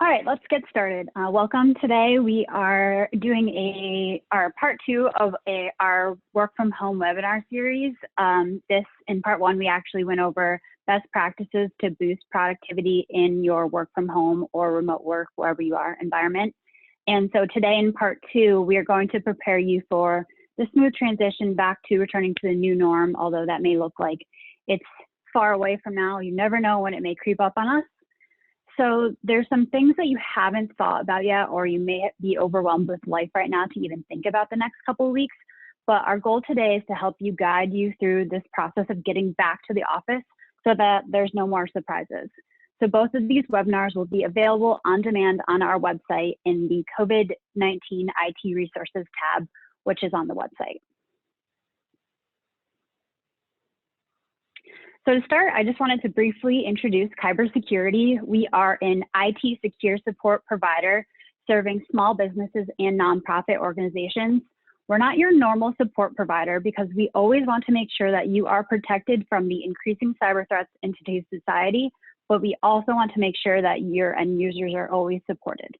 All right, let's get started. Welcome. Today we are doing our part two of our work from home webinar series. In part one, we actually went over best practices to boost productivity in your work from home or remote work, wherever you are, environment. And so today in part two, we are going to prepare you for the smooth transition back to returning to the new norm, although that may look like it's far away from now. You never know when it may creep up on us. So there's some things that you haven't thought about yet, or you may be overwhelmed with life right now to even think about the next couple of weeks. But our goal today is to help you guide you through this process of getting back to the office so that there's no more surprises. So both of these webinars will be available on demand on our website in the COVID-19 IT resources tab, which is on the website. So to start, I just wanted to briefly introduce cybersecurity. We are an IT secure support provider serving small businesses and nonprofit organizations. We're not your normal support provider because we always want to make sure that you are protected from the increasing cyber threats in today's society, but we also want to make sure that your end users are always supported.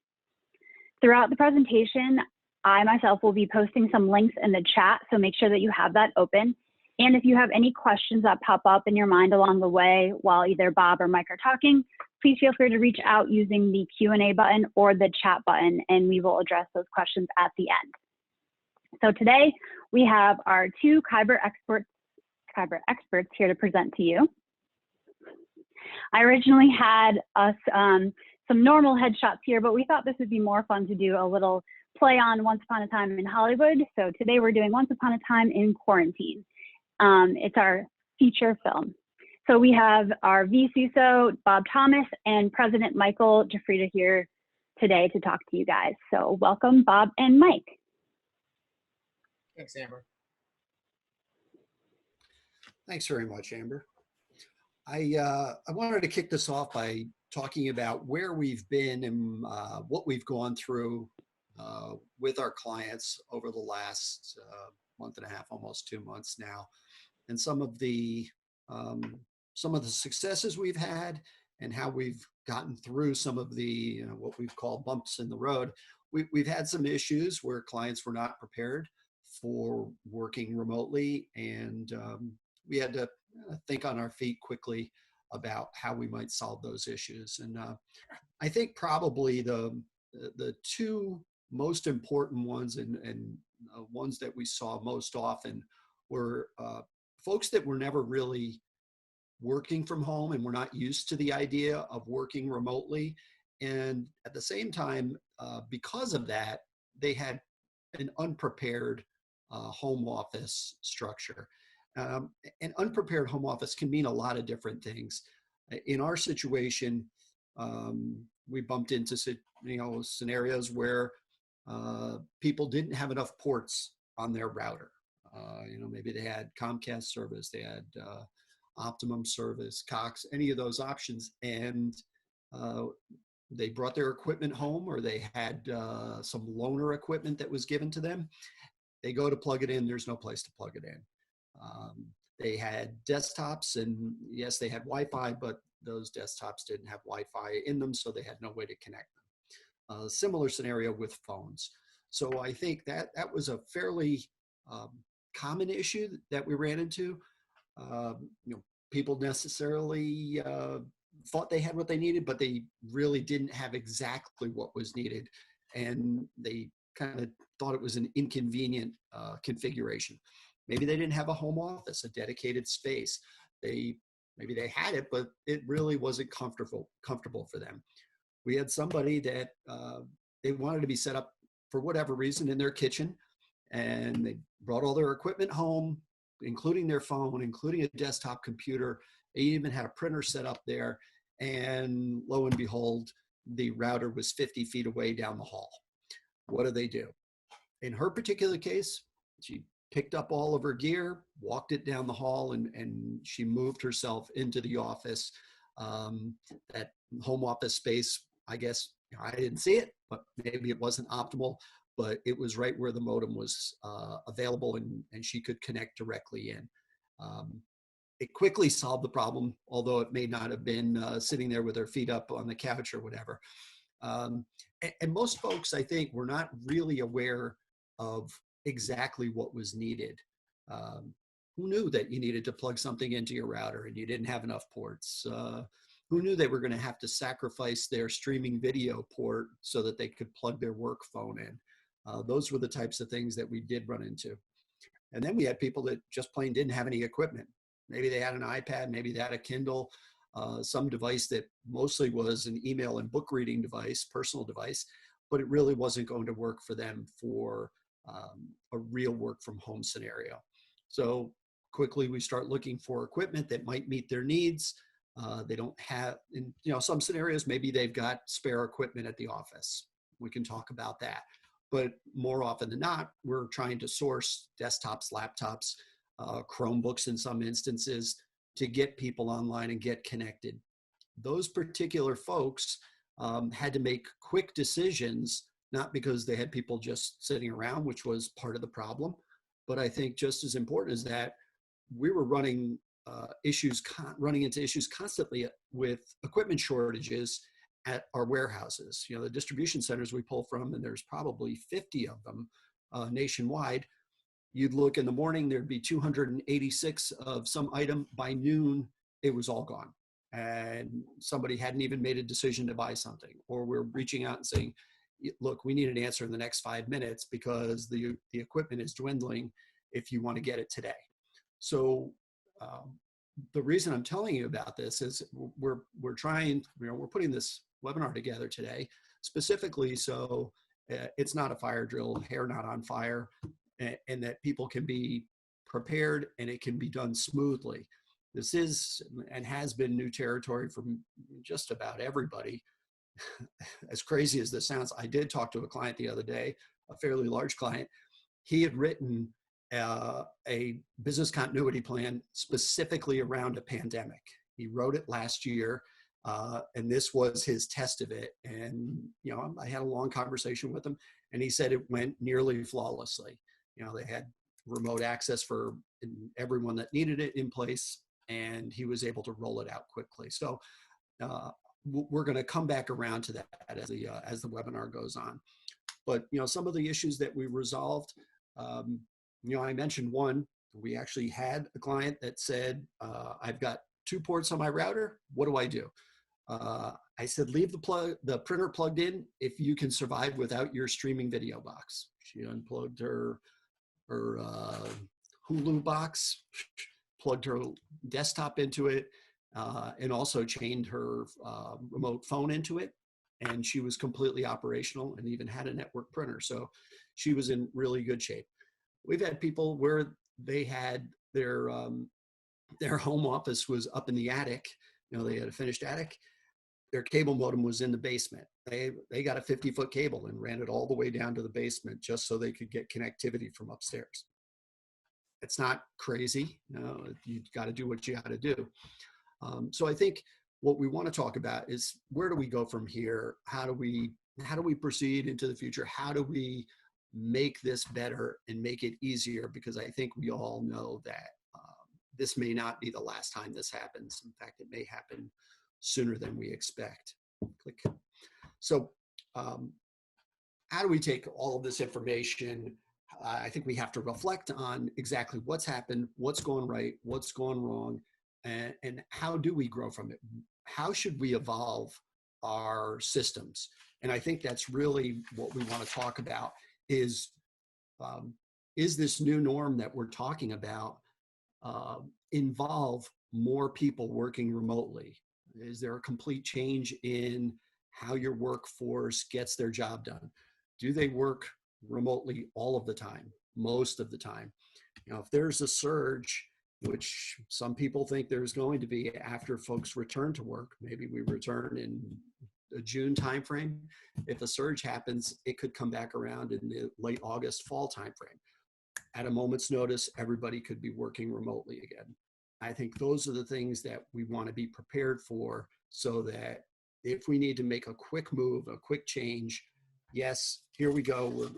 Throughout the presentation, I myself will be posting some links in the chat, so make sure that you have that open. And if you have any questions that pop up in your mind along the way while either Bob or Mike are talking, please feel free to reach out using the Q&A button or the chat button, and we will address those questions at the end. So today we have our two cyber experts here to present to you. I originally had us some normal headshots here, but we thought this would be more fun to do a little play on Once Upon a Time in Hollywood. So today we're doing Once Upon a Time in Quarantine. It's our feature film. So we have our vCISO, Bob Thomas, and President Michael Jafrida here today to talk to you guys. So welcome, Bob and Mike. Thanks, Amber. Thanks very much, Amber. I wanted to kick this off by talking about where we've been and what we've gone through with our clients over the last month and a half, almost 2 months now, and some of the successes we've had and how we've gotten through some of the what we've called bumps in the road. We've had some issues where clients were not prepared for working remotely, and we had to think on our feet quickly about how we might solve those issues. And I think probably the two most important ones and ones that we saw most often were folks that were never really working from home and were not used to the idea of working remotely. And at the same time, because of that, they had an unprepared home office structure. An unprepared home office can mean a lot of different things. In our situation, we bumped into scenarios where people didn't have enough ports on their router. Maybe they had Comcast service, they had Optimum service, Cox, any of those options, and they brought their equipment home, or they had some loaner equipment that was given to them. They go to plug it in, there's no place to plug it in. They had desktops, and yes, they had Wi-Fi, but those desktops didn't have Wi-Fi in them, so they had no way to connect them. Similar scenario with phones. So I think that was a fairly common issue that we ran into. People necessarily thought they had what they needed, but they really didn't have exactly what was needed, and they kind of thought it was an inconvenient configuration. Maybe they didn't have a home office, a dedicated space. Maybe they had it, but it really wasn't comfortable for them. We had somebody that they wanted to be set up for whatever reason in their kitchen, and they brought all their equipment home, including their phone, including a desktop computer. They even had a printer set up there, and lo and behold, the router was 50 feet away down the hall. What do? In her particular case, she picked up all of her gear, walked it down the hall, and she moved herself into the office. That home office space, I guess, I didn't see it, but maybe it wasn't optimal, but it was right where the modem was available, and she could connect directly in. It quickly solved the problem, although it may not have been sitting there with her feet up on the couch or whatever. And most folks, I think, were not really aware of exactly what was needed. Um, who knew that you needed to plug something into your router and you didn't have enough ports? Who knew they were going to have to sacrifice their streaming video port so that they could plug their work phone in? Those were the types of things that we did run into. And then we had people that just plain didn't have any equipment. Maybe they had an iPad, maybe they had a Kindle, some device that mostly was an email and book reading device, personal device, but it really wasn't going to work for them for a real work from home scenario. So quickly we start looking for equipment that might meet their needs. They don't have, in some scenarios, maybe they've got spare equipment at the office. We can talk about that. But more often than not, we're trying to source desktops, laptops, Chromebooks in some instances to get people online and get connected. Those particular folks had to make quick decisions, not because they had people just sitting around, which was part of the problem, but I think just as important as that, we were running into issues constantly with equipment shortages at our warehouses. The distribution centers we pull from, and there's probably 50 of them nationwide. You'd look in the morning, there'd be 286 of some item. By noon, it was all gone. And somebody hadn't even made a decision to buy something. Or we're reaching out and saying, look, we need an answer in the next 5 minutes because the equipment is dwindling if you want to get it today. So the reason I'm telling you about this is we're trying, we're putting this webinar together today specifically so it's not a fire drill, hair not on fire, and that people can be prepared and it can be done smoothly. This is and has been new territory for just about everybody. As crazy as this sounds, I did talk to a client the other day, a fairly large client. He had written a business continuity plan specifically around a pandemic. He wrote it last year, and this was his test of it. And I had a long conversation with him, and he said it went nearly flawlessly. They had remote access for everyone that needed it in place, and he was able to roll it out quickly. So we're going to come back around to that as the webinar goes on. But some of the issues that we resolved, I mentioned one. We actually had a client that said, I've got 2 ports on my router. What do I do? I said, leave the printer plugged in if you can survive without your streaming video box. She unplugged her Hulu box, plugged her desktop into it, and also chained her remote phone into it. And she was completely operational and even had a network printer. So she was in really good shape. We've had people where they had their home office was up in the attic. They had a finished attic. Their cable modem was in the basement. They got a 50-foot cable and ran it all the way down to the basement just so they could get connectivity from upstairs. It's not crazy. You've got to do what you got to do. So I think what we want to talk about is where do we go from here? How do we proceed into the future? How do we make this better and make it easier? Because I think we all know that this may not be the last time this happens. In fact, it may happen sooner than we expect. Click. So how do we take all of this information? I think we have to reflect on exactly what's happened, what's going right, what's going wrong, and how do we grow from it? How should we evolve our systems? And I think that's really what we want to talk about is this new norm that we're talking about involve more people working remotely? Is there a complete change in how your workforce gets their job done? Do they work remotely all of the time, most of the time? If there's a surge, which some people think there's going to be after folks return to work, maybe we return in a June timeframe. If a surge happens, it could come back around in the late August, fall timeframe. At a moment's notice, everybody could be working remotely again. I think those are the things that we want to be prepared for, so that if we need to make a quick move, a quick change, yes, here we go.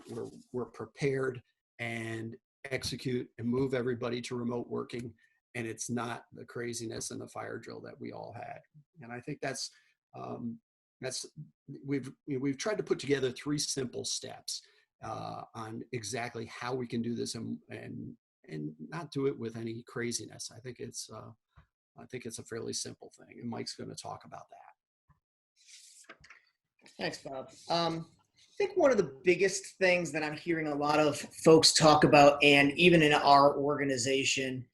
We're prepared and execute and move everybody to remote working, and it's not the craziness and the fire drill that we all had. And I think that's that's we've tried to put together 3 simple steps on exactly how we can do this and not do it with any craziness. I think it's a fairly simple thing, and Mike's going to talk about that. Thanks, Bob. I think one of the biggest things that I'm hearing a lot of folks talk about, and even in our organization,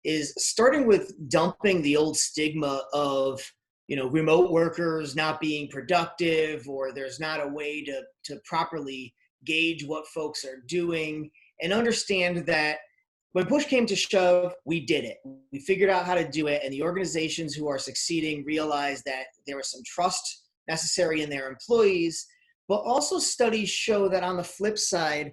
is starting with dumping the old stigma of, remote workers not being productive, or there's not a way to properly gauge what folks are doing, and understand that when push came to shove, we did it. We figured out how to do it, and the organizations who are succeeding realized that there was some trust necessary in their employees. But also studies show that on the flip side,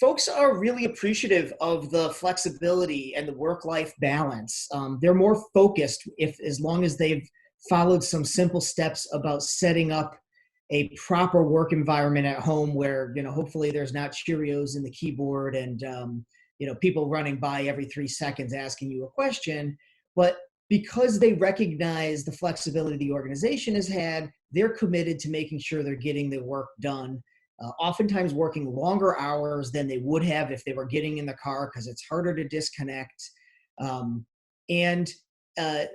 folks are really appreciative of the flexibility and the work-life balance. They're more focused as long as they've followed some simple steps about setting up a proper work environment at home where, hopefully there's not Cheerios in the keyboard and, people running by every 3 seconds asking you a question. But because they recognize the flexibility the organization has had, they're committed to making sure they're getting the work done, oftentimes working longer hours than they would have if they were getting in the car because it's harder to disconnect, and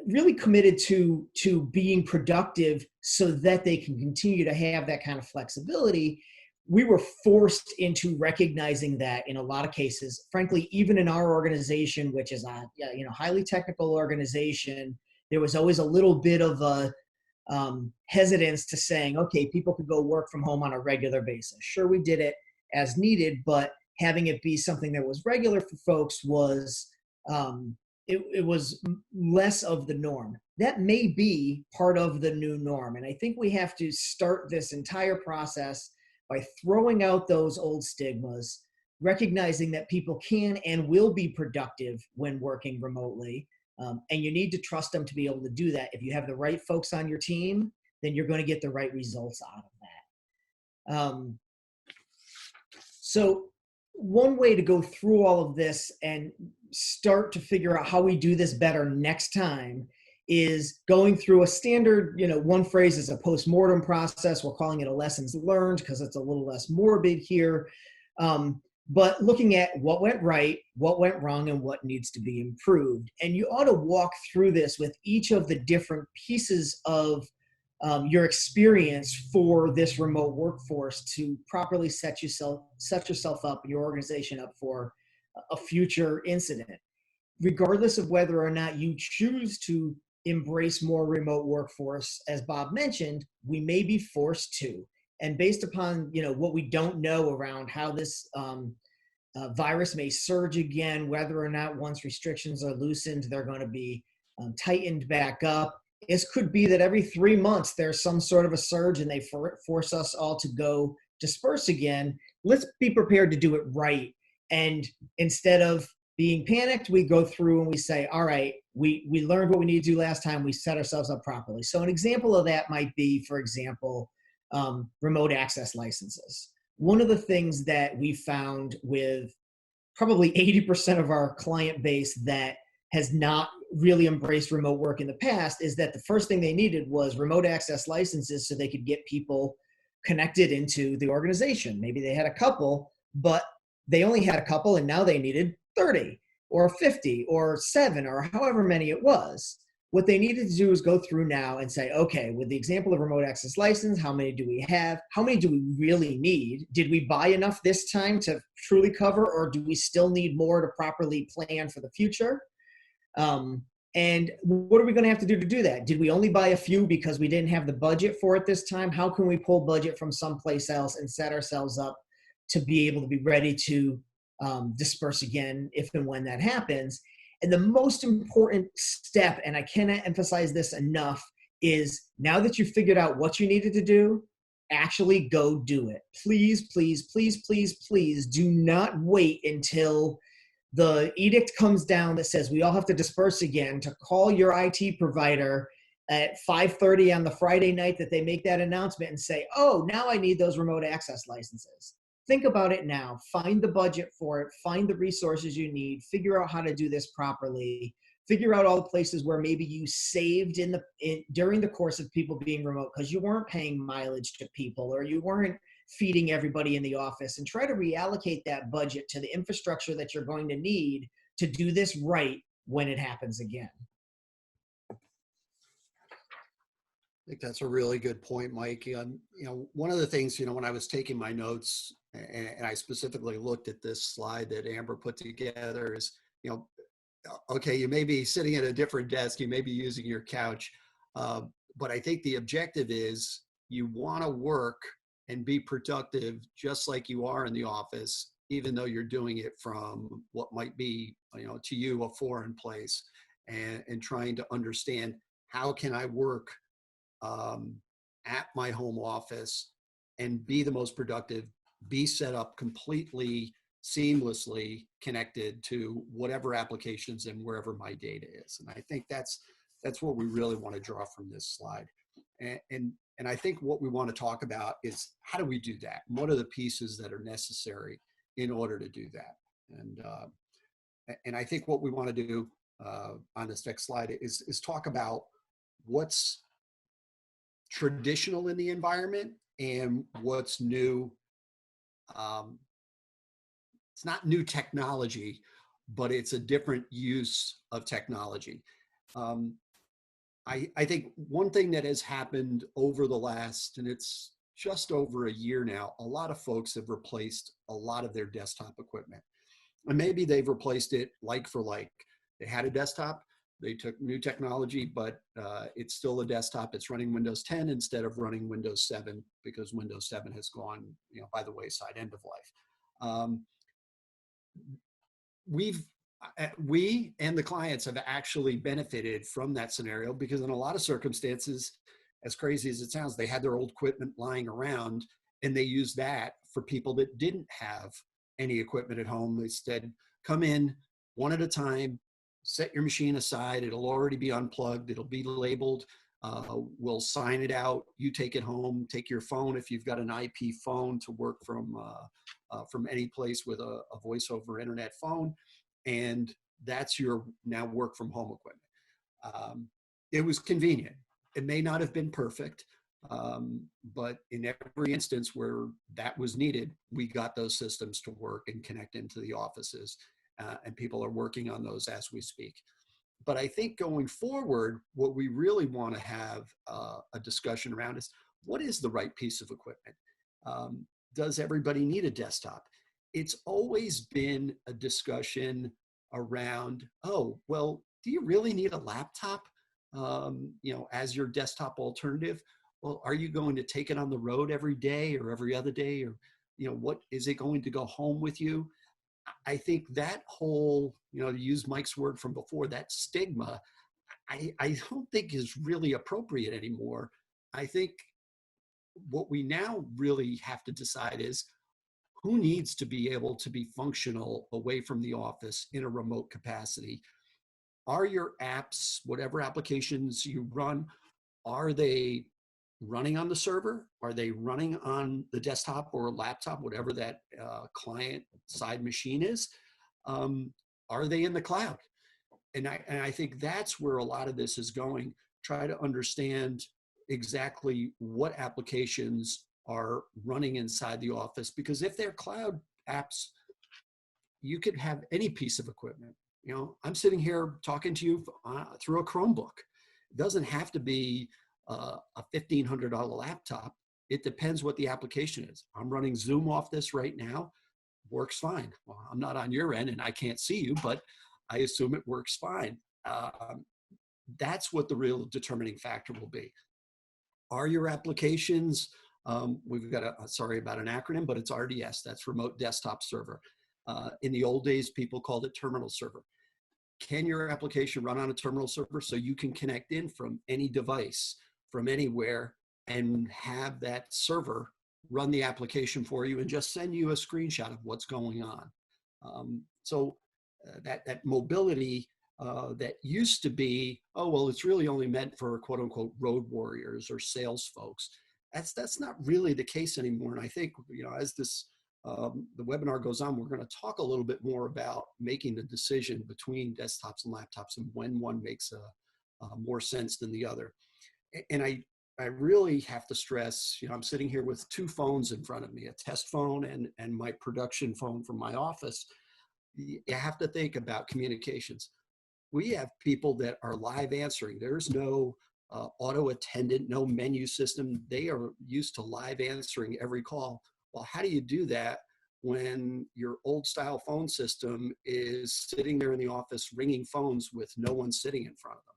really committed to being productive so that they can continue to have that kind of flexibility. We were forced into recognizing that in a lot of cases. Frankly, even in our organization, which is a highly technical organization, there was always a little bit of a hesitance to saying, okay, people could go work from home on a regular basis. Sure, we did it as needed, but having it be something that was regular for folks was it was less of the norm. That may be part of the new norm, and I think we have to start this entire process by throwing out those old stigmas, recognizing that people can and will be productive when working remotely. And you need to trust them to be able to do that. If you have the right folks on your team, then you're going to get the right results out of that. So one way to go through all of this and start to figure out how we do this better next time is going through a standard, one phrase is a post-mortem process. We're calling it a lessons learned because it's a little less morbid here. But looking at what went right, what went wrong, and what needs to be improved. And you ought to walk through this with each of the different pieces of your experience for this remote workforce to properly set yourself up, your organization up for a future incident. Regardless of whether or not you choose to embrace more remote workforce, as Bob mentioned, we may be forced to. And based upon what we don't know around how this virus may surge again, whether or not once restrictions are loosened, they're going to be tightened back up. It could be that every 3 months there's some sort of a surge and they force us all to go disperse again. Let's be prepared to do it right. And instead of being panicked, we go through and we say, all right, we learned what we need to do last time. We set ourselves up properly. So an example of that might be, for example, remote access licenses. One of the things that we found with probably 80% of our client base that has not really embraced remote work in the past is that the first thing they needed was remote access licenses so they could get people connected into the organization. Maybe they had a couple, but they only had a couple and now they needed 30 or 50 or 7 or however many it was. What they needed to do is go through now and say, okay, with the example of remote access license, how many do we have? How many do we really need? Did we buy enough this time to truly cover, or do we still need more to properly plan for the future? And what are we going to have to do that? Did we only buy a few because we didn't have the budget for it this time? How can we pull budget from someplace else and set ourselves up to be able to be ready to disperse again if and when that happens? And the most important step, and I cannot emphasize this enough, is now that you've figured out what you needed to do, actually go do it. Please, please, please, please, please do not wait until the edict comes down that says we all have to disperse again to call your IT provider at 5:30 on the Friday night that they make that announcement and say, oh, now I need those remote access licenses. Think about it now. Find the budget for it. Find the resources you need. Figure out how to do this properly. figure out all the places where maybe you saved during the course of people being remote because you weren't paying mileage to people or you weren't feeding everybody in the office, and try to reallocate that budget to the infrastructure that you're going to need to do this right when it happens again. I think that's a really good point, Mike. One of the things, when I was taking my notes and I specifically looked at this slide that Amber put together is, okay, you may be sitting at a different desk, you may be using your couch, but I think the objective is you want to work and be productive just like you are in the office, even though you're doing it from what might be, to you, a foreign place, and trying to understand how can I work at my home office and be the most productive, be set up completely seamlessly connected to whatever applications and wherever my data is. And I think that's what we really want to draw from this slide. And I think what we want to talk about is how do we do that? And what are the pieces that are necessary in order to do that? And I think what we want to do on this next slide is talk about what's traditional in the environment and what's new. It's not new technology, but it's a different use of technology. I think one thing that has happened over the last, and it's just over a year now, a lot of folks have replaced a lot of their desktop equipment. And maybe they've replaced it like for like. They had a desktop, they took new technology, but it's still a desktop. It's running Windows 10 instead of running Windows 7 because Windows 7 has gone, by the wayside, end of life. We and the clients have actually benefited from that scenario because in a lot of circumstances, as crazy as it sounds, they had their old equipment lying around and they used that for people that didn't have any equipment at home. They said, come in one at a time, set your machine aside. It'll already be unplugged. It'll be labeled. We'll sign it out. You take it home, take your phone. If you've got an IP phone to work from any place with a voice over internet phone, and that's your now work from home equipment. It was convenient. It may not have been perfect, but in every instance where that was needed, we got those systems to work and connect into the offices, and people are working on those as we speak. But I think going forward, what we really want to have a discussion around is what is the right piece of equipment? Does everybody need a desktop? It's always been a discussion around, oh, well, do you really need a laptop, as your desktop alternative? Well, are you going to take it on the road every day or every other day? Or, what is it going to go home with you? I think that whole, to use Mike's word from before, that stigma, I don't think is really appropriate anymore. I think what we now really have to decide is who needs to be able to be functional away from the office in a remote capacity. Are your apps, whatever applications you run, are they running on the server? Are they running on the desktop or laptop, whatever that client side machine is? Are they in the cloud? And I think that's where a lot of this is going. Try to understand exactly what applications are running inside the office, because if they're cloud apps, you could have any piece of equipment. I'm sitting here talking to you through a Chromebook. It doesn't have to be a $1,500 laptop. It depends what the application is. I'm running Zoom off this right now. Works fine. Well, I'm not on your end and I can't see you, but I assume it works fine. That's what the real determining factor will be. Are your applications, we've got sorry about an acronym, but it's RDS, that's Remote Desktop Server. In the old days, people called it Terminal Server. Can your application run on a terminal server so you can connect in from any device, from anywhere, and have that server run the application for you and just send you a screenshot of what's going on? That mobility that used to be, oh, well, it's really only meant for quote unquote road warriors or sales folks. That's not really the case anymore. And I think, as this the webinar goes on, we're going to talk a little bit more about making the decision between desktops and laptops and when one makes more sense than the other. And I really have to stress, I'm sitting here with two phones in front of me, a test phone and my production phone from my office. You have to think about communications. We have people that are live answering. There's no auto attendant, no menu system. They are used to live answering every call. Well, how do you do that when your old style phone system is sitting there in the office ringing phones with no one sitting in front of them?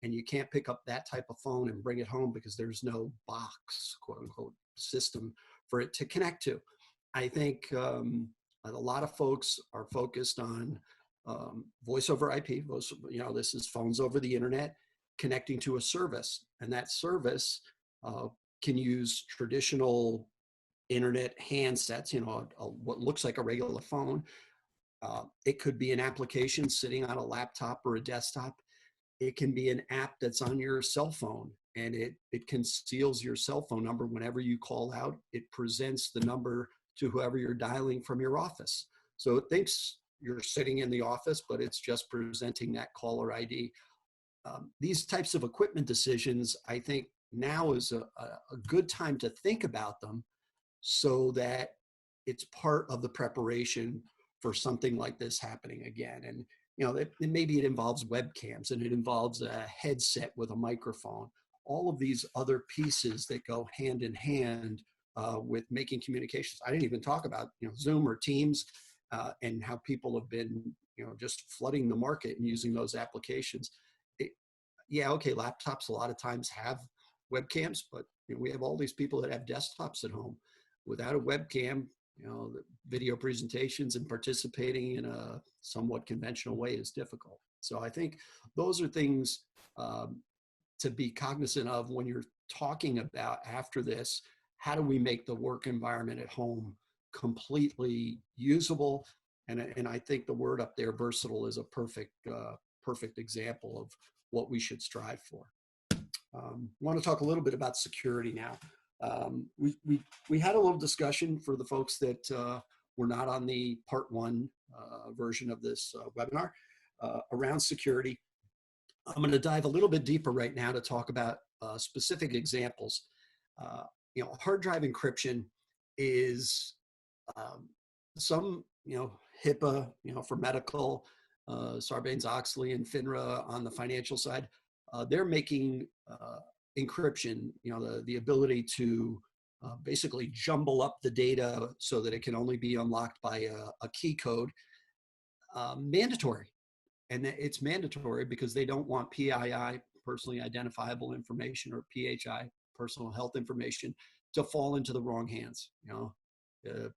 And you can't pick up that type of phone and bring it home because there's no box, quote unquote, system for it to connect to. I think a lot of folks are focused on voice over IP. This is phones over the internet connecting to a service, and that service can use traditional internet handsets, what looks like a regular phone. It could be an application sitting on a laptop or a desktop. It can be an app that's on your cell phone, and it conceals your cell phone number. Whenever you call out, it presents the number to whoever you're dialing from your office. So it thinks you're sitting in the office, but it's just presenting that caller ID. These types of equipment decisions, I think now is a good time to think about them so that it's part of the preparation for something like this happening again. And maybe it involves webcams and it involves a headset with a microphone. All of these other pieces that go hand in hand with making communications. I didn't even talk about Zoom or Teams and how people have been just flooding the market and using those applications. Laptops a lot of times have webcams, but we have all these people that have desktops at home. Without a webcam, the video presentations and participating in a somewhat conventional way is difficult. So I think those are things to be cognizant of when you're talking about after this, how do we make the work environment at home completely usable? And I think the word up there, versatile, is a perfect example of what we should strive for. I want to talk a little bit about security now. We had a little discussion for the folks that were not on the part one version of this webinar around security. I'm going to dive a little bit deeper right now to talk about specific examples. Hard drive encryption is some, HIPAA, for medical, Sarbanes-Oxley and FINRA on the financial side. They're making encryption, the ability to basically jumble up the data so that it can only be unlocked by a key code, mandatory. And it's mandatory because they don't want PII, personally identifiable information, or PHI, personal health information, to fall into the wrong hands.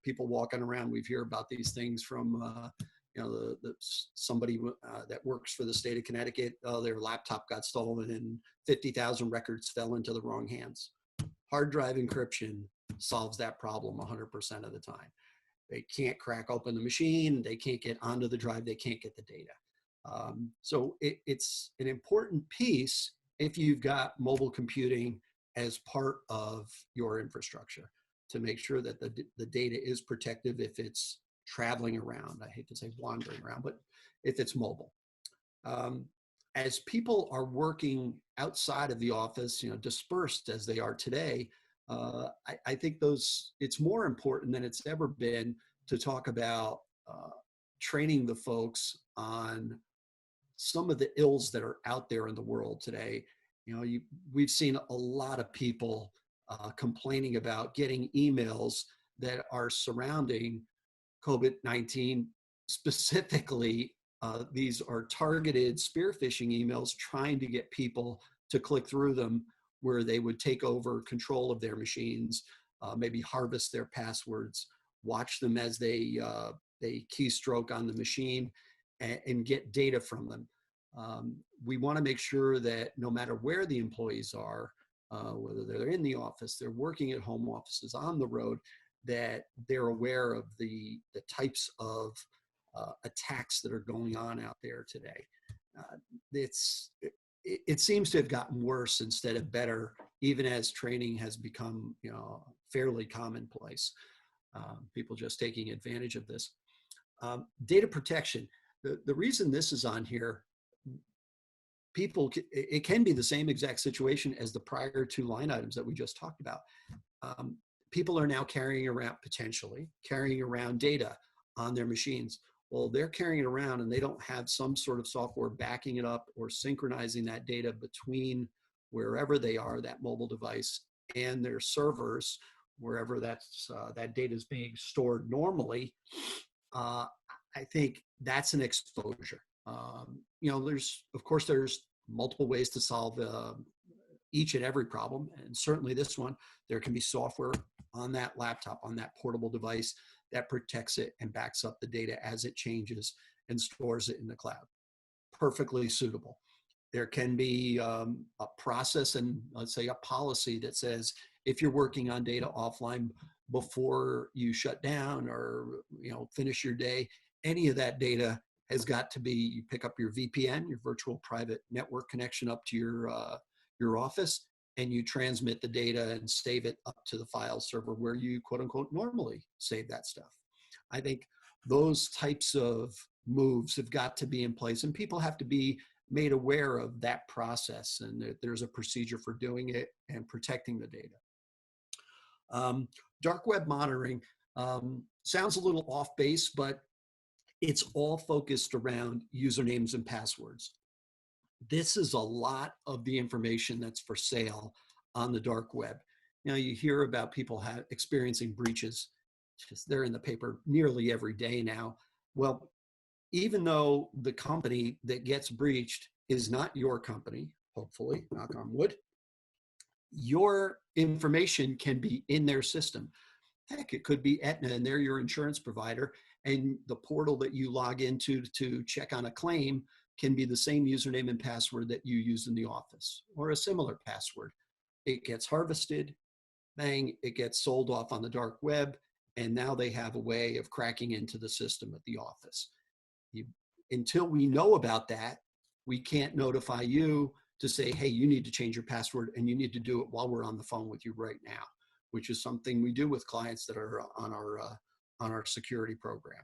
People walking around, we've heard about these things from somebody that works for the state of Connecticut. Their laptop got stolen and 50,000 records fell into the wrong hands. Hard drive encryption solves that problem 100% of the time. They can't crack open the machine. They can't get onto the drive. They can't get the data. So it's an important piece if you've got mobile computing as part of your infrastructure, to make sure that the data is protected if it's traveling around. I hate to say wandering around, but if it's mobile. As people are working outside of the office, dispersed as they are today, I think it's more important than it's ever been to talk about training the folks on some of the ills that are out there in the world today. We've seen a lot of people complaining about getting emails that are surrounding COVID-19. Specifically, these are targeted spear phishing emails trying to get people to click through them, where they would take over control of their machines, maybe harvest their passwords, watch them as they keystroke on the machine, and get data from them. We want to make sure that no matter where the employees are, whether they're in the office, they're working at home offices, on the road, that they're aware of the types of attacks that are going on out there today. It seems to have gotten worse instead of better, even as training has become fairly commonplace. people just taking advantage of this. Data protection. The reason this is on here, it can be the same exact situation as the prior two line items that we just talked about. People are now potentially carrying around data on their machines. Well, they're carrying it around and they don't have some sort of software backing it up or synchronizing that data between wherever they are, that mobile device, and their servers, wherever that data is being stored normally. I think that's an exposure. There's multiple ways to solve each and every problem, and certainly this one, there can be software on that laptop, on that portable device, that protects it and backs up the data as it changes and stores it in the cloud. Perfectly suitable. There can be a process and, let's say, a policy that says if you're working on data offline before you shut down or finish your day, any of that data has got to be, you pick up your VPN, your virtual private network connection up to your office, and you transmit the data and save it up to the file server where you quote unquote normally save that stuff. I think those types of moves have got to be in place, and people have to be made aware of that process, and that there's a procedure for doing it and protecting the data. Dark web monitoring sounds a little off base, but it's all focused around usernames and passwords. This is a lot of the information that's for sale on the dark web. You hear about people experiencing breaches. They're in the paper nearly every day now. Well, even though the company that gets breached is not your company, hopefully, knock on wood, your information can be in their system. Heck, it could be Aetna and they're your insurance provider, and the portal that you log into to check on a claim can be the same username and password that you use in the office, or a similar password. It gets harvested, bang, it gets sold off on the dark web, and now they have a way of cracking into the system at the office. Until we know about that, we can't notify you to say, hey, you need to change your password, and you need to do it while we're on the phone with you right now, which is something we do with clients that are on our security program.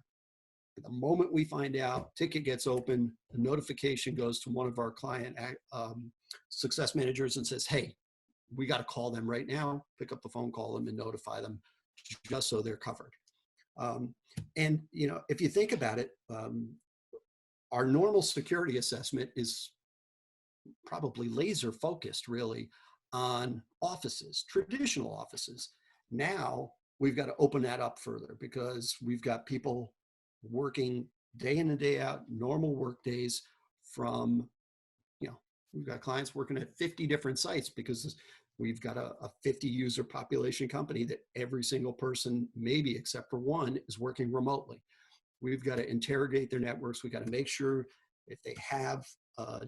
The moment we find out, ticket gets open, the notification goes to one of our client success managers and says, hey, we got to call them right now, pick up the phone, call them, and notify them just so they're covered. And if you think about it, our normal security assessment is probably laser focused really on offices, traditional offices. Now we've got to open that up further, because we've got people working day in and day out, normal work days from, we've got clients working at 50 different sites because we've got a 50 user population company that every single person, maybe except for one, is working remotely. We've got to interrogate their networks. We've got to make sure if they have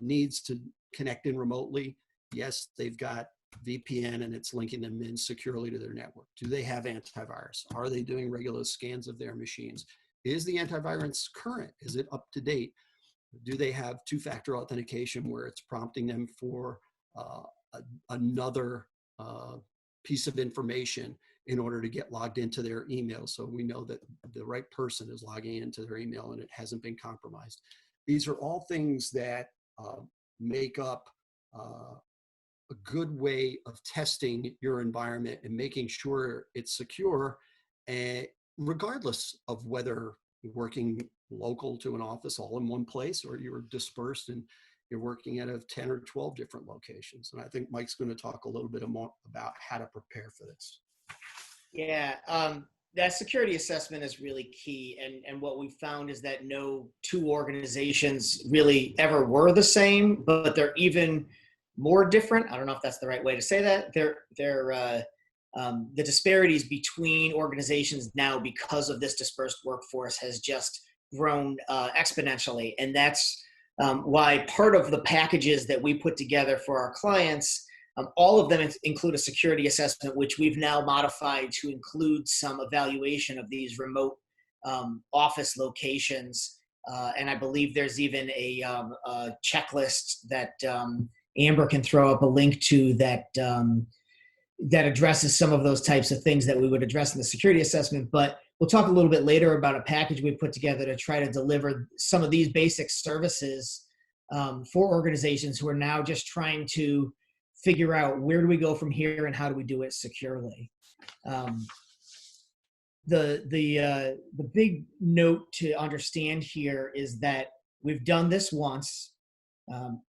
needs to connect in remotely, yes, they've got VPN and it's linking them in securely to their network. Do they have antivirus? Are they doing regular scans of their machines? Is the antivirus current? Is it up to date? Do they have two-factor authentication where it's prompting them for another piece of information in order to get logged into their email, so we know that the right person is logging into their email and it hasn't been compromised? These are all things that make up a good way of testing your environment and making sure it's secure, and regardless of whether you're working local to an office all in one place or you're dispersed and you're working out of 10 or 12 different locations. And I think Mike's going to talk a little bit more about how to prepare for this. Yeah, that security assessment is really key. And what we found is that no two organizations really ever were the same, but they're even more different. I don't know if that's the right way to say that. The disparities between organizations now, because of this dispersed workforce, has just grown exponentially. And that's why part of the packages that we put together for our clients, all of them include a security assessment, which we've now modified to include some evaluation of these remote office locations. And I believe there's even a checklist that Amber can throw up a link to that that addresses some of those types of things that we would address in the security assessment. But we'll talk a little bit later about a package we put together to try to deliver some of these basic services for organizations who are now just trying to figure out where do we go from here and how do we do it securely. The big note to understand here is that we've done this once,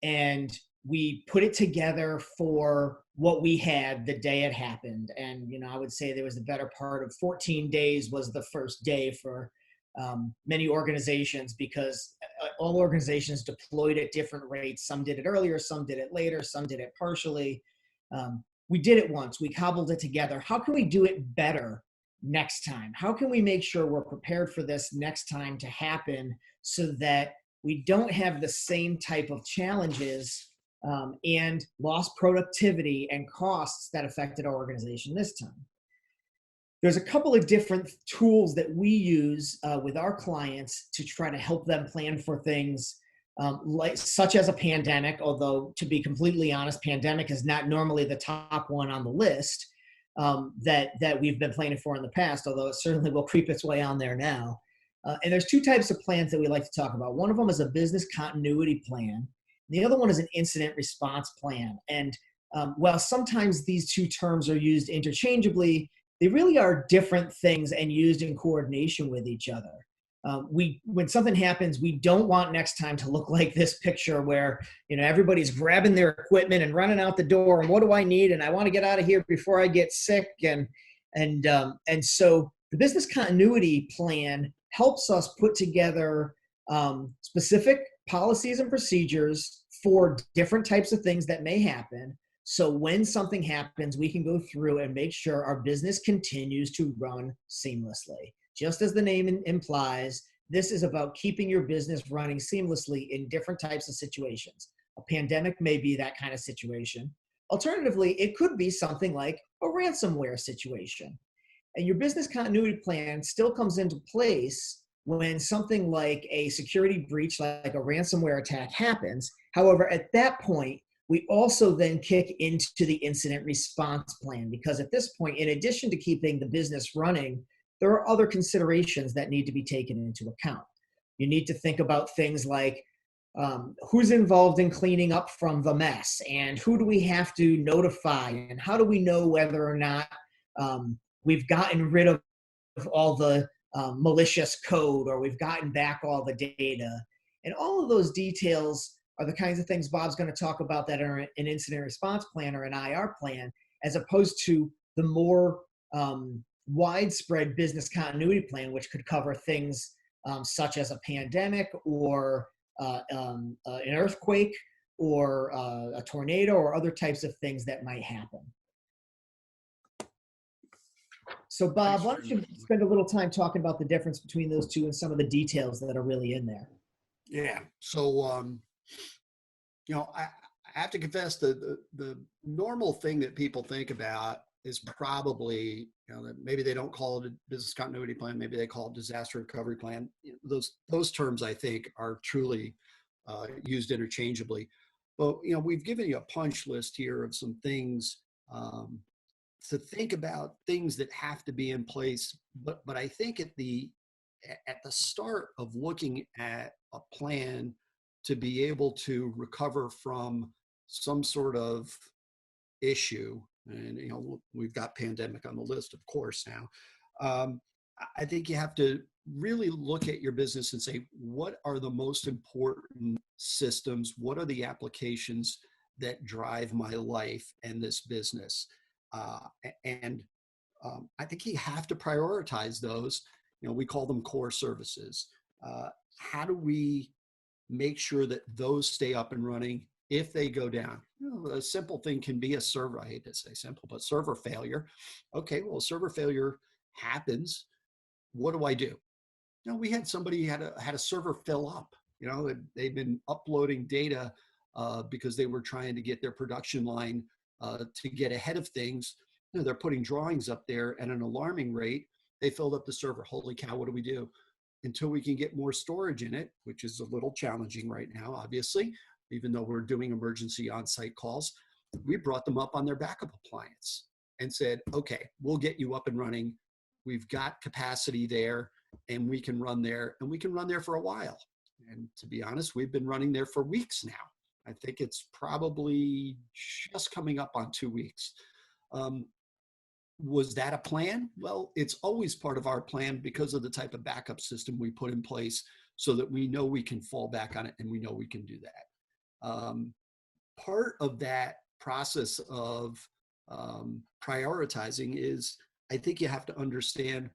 and we put it together for what we had the day it happened. And, you know, I would say there was the better part of 14 days was the first day for many organizations, because all organizations deployed at different rates. Some did it earlier, some did it later, some did it partially. We did it once, we cobbled it together. How can we do it better next time? How can we make sure we're prepared for this next time to happen so that we don't have the same type of challenges and lost productivity and costs that affected our organization this time? There's a couple of different tools that we use with our clients to try to help them plan for things such as a pandemic, although to be completely honest, pandemic is not normally the top one on the list that we've been planning for in the past, although it certainly will creep its way on there now. And there's two types of plans that we like to talk about. One of them is a business continuity plan. The other one is an incident response plan. And while sometimes these two terms are used interchangeably, they really are different things and used in coordination with each other. When something happens, we don't want next time to look like this picture where, you know, everybody's grabbing their equipment and running out the door and what do I need? And I want to get out of here before I get sick. And so the business continuity plan helps us put together specific policies and procedures for different types of things that may happen. So when something happens, we can go through and make sure our business continues to run seamlessly. Just as the name implies, this is about keeping your business running seamlessly in different types of situations. A pandemic may be that kind of situation. Alternatively, it could be something like a ransomware situation. And your business continuity plan still comes into place when something like a security breach, like a ransomware attack happens. However, at that point, we also then kick into the incident response plan, because at this point, in addition to keeping the business running, there are other considerations that need to be taken into account. You need to think about things like who's involved in cleaning up from the mess, and who do we have to notify, and how do we know whether or not we've gotten rid of all the malicious code, or we've gotten back all the data. And all of those details are the kinds of things Bob's going to talk about that are an incident response plan or an IR plan, as opposed to the more widespread business continuity plan, which could cover things such as a pandemic or an earthquake or a tornado or other types of things that might happen. So Bob, why don't you spend a little time talking about the difference between those two and some of the details that are really in there? Yeah. So, you know, I have to confess that the normal thing that people think about is probably, you know, that maybe they don't call it a business continuity plan, maybe they call it disaster recovery plan. You know, those terms, I think, are truly used interchangeably. But, you know, we've given you a punch list here of some things to think about, things that have to be in place. But I think at the start of looking at a plan to be able to recover from some sort of issue, and, you know, we've got pandemic on the list, of course, now. I think you have to really look at your business and say, what are the most important systems? What are the applications that drive my life and this business? And I think you have to prioritize those. You know, we call them core services. How do we make sure that those stay up and running if they go down? You know, a simple thing can be a server. I hate to say simple, but server failure. Okay, well, server failure happens. What do I do? You know, we had somebody had a server fill up. You know, they've been uploading data because they were trying to get their production line to get ahead of things. You know, they're putting drawings up there at an alarming rate. They filled up the server. Holy cow, what do we do? Until we can get more storage in it, which is a little challenging right now, obviously, even though we're doing emergency on-site calls, we brought them up on their backup appliance. and said, okay, we'll get you up and running. We've got capacity there, and we can run there, and we can run there for a while. And to be honest, we've been running there for weeks now. I think it's probably just coming up on 2 weeks. Was that a plan? Well, it's always part of our plan because of the type of backup system we put in place so that we know we can fall back on it and we know we can do that. Part of that process of prioritizing is, I think you have to understand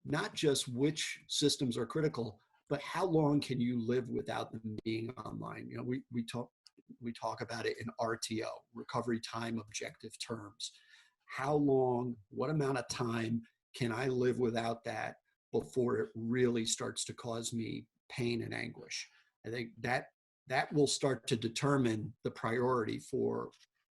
not just which systems are critical, but how long can you live without them being online? You know, we talk about it in RTO, recovery time objective terms. How long, what amount of time can I live without that before it really starts to cause me pain and anguish? I think that will start to determine the priority for,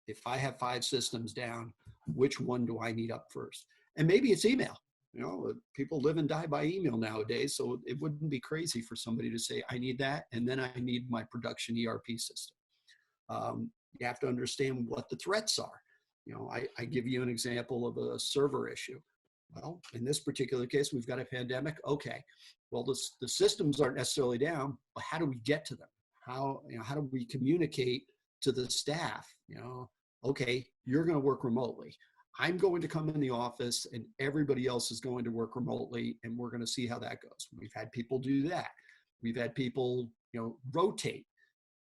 if I have 5 systems down, which one do I need up first? And maybe it's email. You know, people live and die by email nowadays, so it wouldn't be crazy for somebody to say, I need that, and then I need my production ERP system. You have to understand what the threats are. You know, I give you an example of a server issue. Well, in this particular case, we've got a pandemic. Okay, well, the systems aren't necessarily down, but how do we get to them? How do we communicate to the staff? You know, okay, you're going to work remotely. I'm going to come in the office and everybody else is going to work remotely, and we're going to see how that goes. We've had people do that. We've had people, you know, rotate.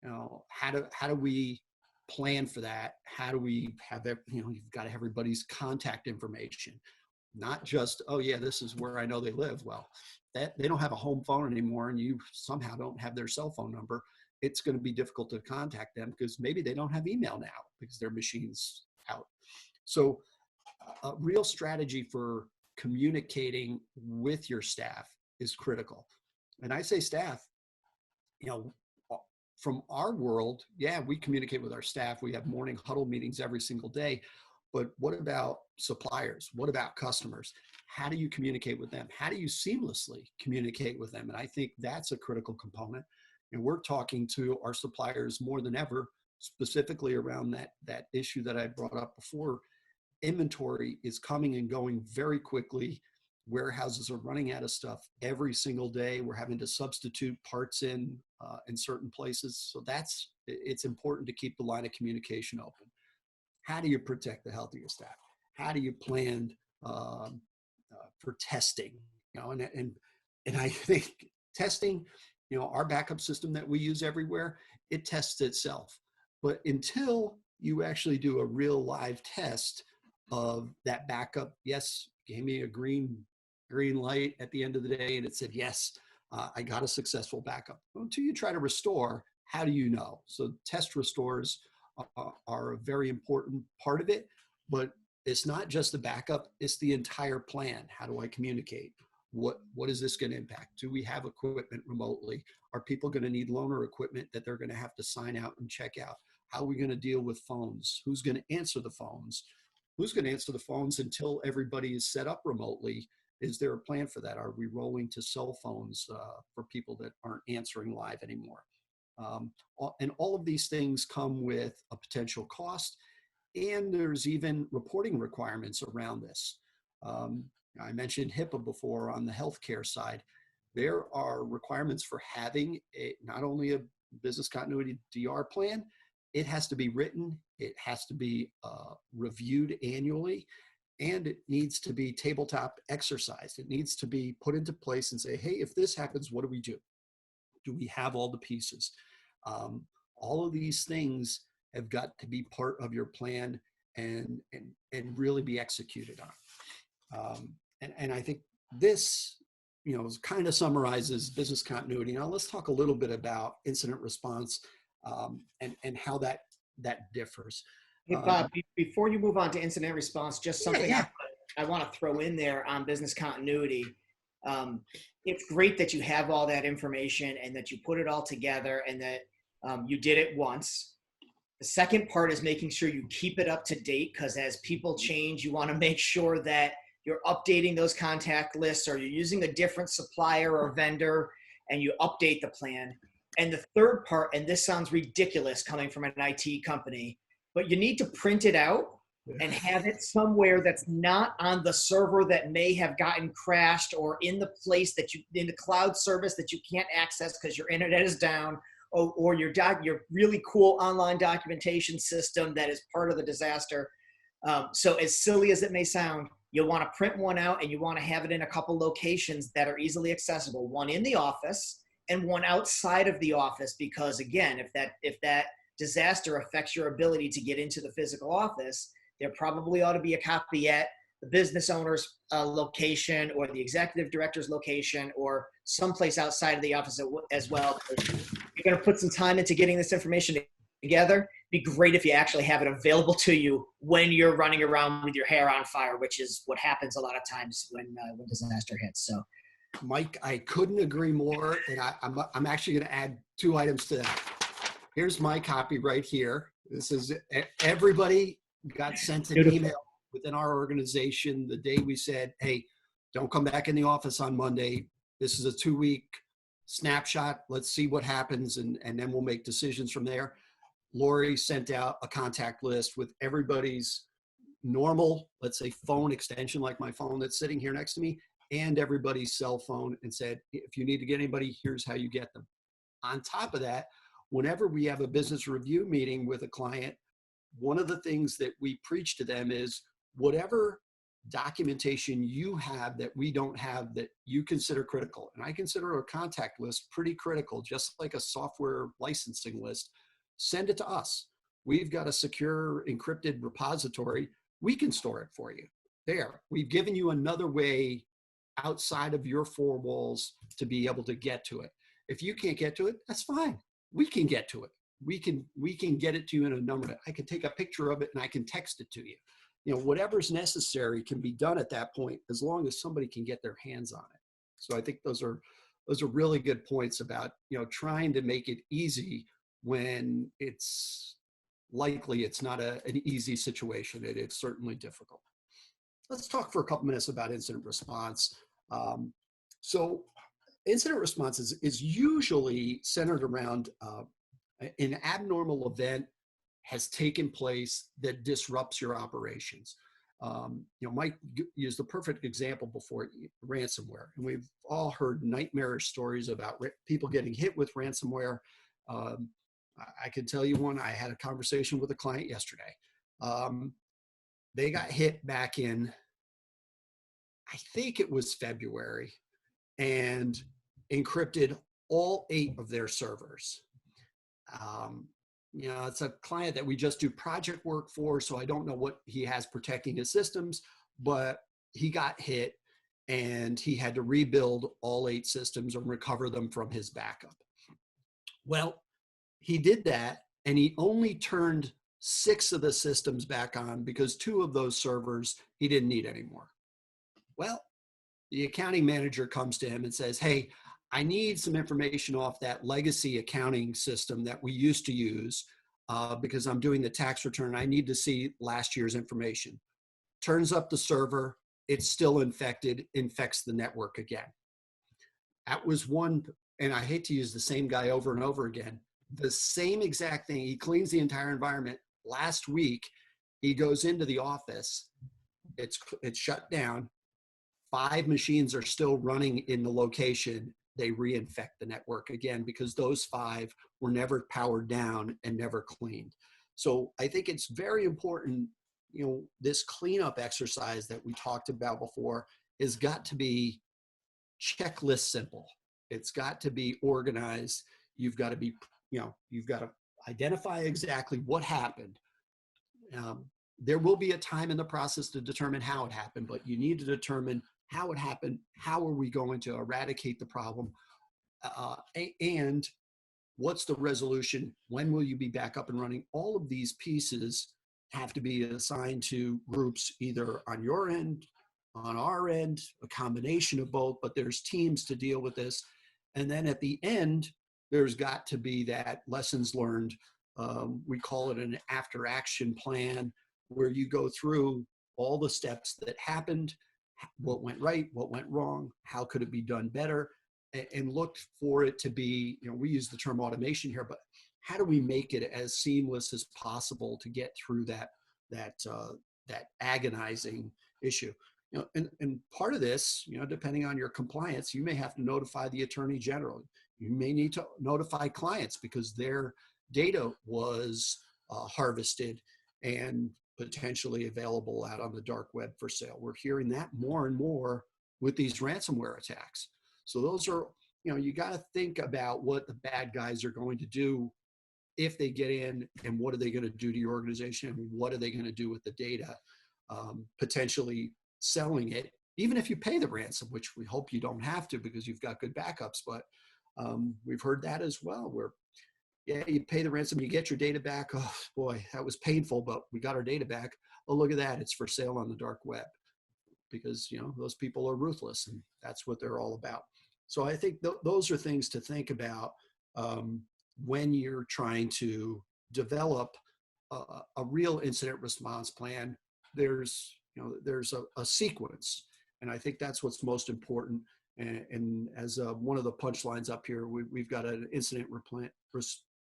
You know, how do we plan for that? How do we have that? You know, you've got to have everybody's contact information, not just, oh yeah, this is where I know they live. Well, that they don't have a home phone anymore, and you somehow don't have their cell phone number. It's going to be difficult to contact them because maybe they don't have email now because their machine's out. So a real strategy for communicating with your staff is critical. And I say staff, you know, from our world, yeah, we communicate with our staff. We have morning huddle meetings every single day. But what about suppliers? What about customers? How do you communicate with them? How do you seamlessly communicate with them? And I think that's a critical component. And we're talking to our suppliers more than ever, specifically around that issue that I brought up before. Inventory is coming and going very quickly. Warehouses are running out of stuff every single day. We're having to substitute parts in certain places. So it's important to keep the line of communication open. How do you protect the health of your staff? How do you plan for testing? You know, and I think testing, you know, our backup system that we use everywhere, it tests itself. But until you actually do a real live test of that backup, yes, gave me a green light at the end of the day, and it said, yes, I got a successful backup. Until you try to restore, how do you know? So test restores are a very important part of it, but it's not just the backup, it's the entire plan. How do I communicate? What is this going to impact? Do we have equipment remotely? Are people going to need loaner equipment that they're going to have to sign out and check out? How are we going to deal with phones? Who's going to answer the phones? Who's going to answer the phones until everybody is set up remotely? Is there a plan for that? Are we rolling to cell phones for people that aren't answering live anymore? And all of these things come with a potential cost, and there's even reporting requirements around this. I mentioned HIPAA before on the healthcare side. There are requirements for having not only a business continuity DR plan, it has to be written, it has to be reviewed annually, and it needs to be tabletop exercised. It needs to be put into place and say, hey, if this happens, what do we do? Do we have all the pieces? All of these things have got to be part of your plan and really be executed on. And I think this, you know, kind of summarizes business continuity. Now let's talk a little bit about incident response and how that differs. Hey, Bob, before you move on to incident response, just something I want to throw in there on business continuity. It's great that you have all that information and that you put it all together and that you did it once. The second part is making sure you keep it up to date, because as people change, you want to make sure that you're updating those contact lists, or you're using a different supplier or vendor and you update the plan. And the third part, and this sounds ridiculous coming from an IT company, but you need to print it out and have it somewhere that's not on the server that may have gotten crashed, or in the place that in the cloud service that you can't access because your internet is down, or your really cool online documentation system that is part of the disaster. So as silly as it may sound, you'll want to print one out, and you want to have it in a couple locations that are easily accessible, one in the office and one outside of the office, because again, if that disaster affects your ability to get into the physical office, there probably ought to be a copy at the business owner's location, or the executive director's location, or someplace outside of the office as well. You're going to put some time into getting this information together. It'd be great if you actually have it available to you when you're running around with your hair on fire, which is what happens a lot of times when disaster hits. So, Mike, I couldn't agree more, and I'm actually going to add 2 items to that. Here's my copy right here. This is everybody got sent an email within our organization the day we said, hey, don't come back in the office on Monday. This is a 2-week snapshot. Let's see what happens, and then we'll make decisions from there. Lori sent out a contact list with everybody's normal, let's say, phone extension, like my phone that's sitting here next to me, and everybody's cell phone, and said, if you need to get anybody, here's how you get them. On top of that, whenever we have a business review meeting with a client, one of the things that we preach to them is whatever documentation you have that we don't have that you consider critical. And I consider a contact list pretty critical, just like a software licensing list. Send it to us. We've got a secure encrypted repository. We can store it for you. There, we've given you another way outside of your 4 walls to be able to get to it. If you can't get to it, that's fine. We can get to it. We can get it to you in a number. I can take a picture of it and I can text it to you. You know, whatever's necessary can be done at that point, as long as somebody can get their hands on it. So I think those are really good points about, you know, trying to make it easy when it's likely it's not an easy situation. It's certainly difficult. Let's talk for a couple minutes about incident response. So incident response is usually centered around an abnormal event has taken place that disrupts your operations. You know, Mike used the perfect example before, ransomware. And we've all heard nightmarish stories about people getting hit with ransomware. I can tell you one. I had a conversation with a client yesterday. They got hit back in, I think it was February, and encrypted all 8 of their servers. You know, it's a client that we just do project work for, so I don't know what he has protecting his systems, but he got hit and he had to rebuild all 8 systems and recover them from his backup. Well, he did that, and he only turned 6 of the systems back on because 2 of those servers he didn't need anymore. Well, the accounting manager comes to him and says, hey, I need some information off that legacy accounting system that we used to use because I'm doing the tax return. I need to see last year's information. Turns up the server, it's still infected, infects the network again. That was one, and I hate to use the same guy over and over again, the same exact thing. He cleans the entire environment. Last week, he goes into the office, it's shut down. 5 machines are still running in the location. They reinfect the network again because those 5 were never powered down and never cleaned. So I think it's very important, you know, this cleanup exercise that we talked about before has got to be checklist simple. It's got to be organized. You've got to be, you know, you've got to identify exactly what happened. There will be a time in the process to determine how it happened, but you need to determine how it happened, how are we going to eradicate the problem, and what's the resolution, when will you be back up and running? All of these pieces have to be assigned to groups either on your end, on our end, a combination of both, but there's teams to deal with this. And then at the end, there's got to be that lessons learned. We call it an after action plan, where you go through all the steps that happened, what went right, what went wrong, how could it be done better, and look for it to be, you know, we use the term automation here, but how do we make it as seamless as possible to get through that that agonizing issue. And part of this, depending on your compliance, you may have to notify the Attorney General. You may need to notify clients because their data was harvested and potentially available out on the dark web for sale. We're hearing that more and more with these ransomware attacks. So those are, you got to think about what the bad guys are going to do if they get in, and what are they going to do to your organization, and what are they going to do with the data, potentially selling it, even if you pay the ransom, which we hope you don't have to because you've got good backups. But we've heard that as well, where you pay the ransom, you get your data back. Oh boy, that was painful, but we got our data back. Oh, look at that, it's for sale on the dark web, because those people are ruthless, and that's what they're all about. So I think those are things to think about when you're trying to develop a real incident response plan. There's a sequence, and I think that's what's most important. And as one of the punchlines up here, we've got an incident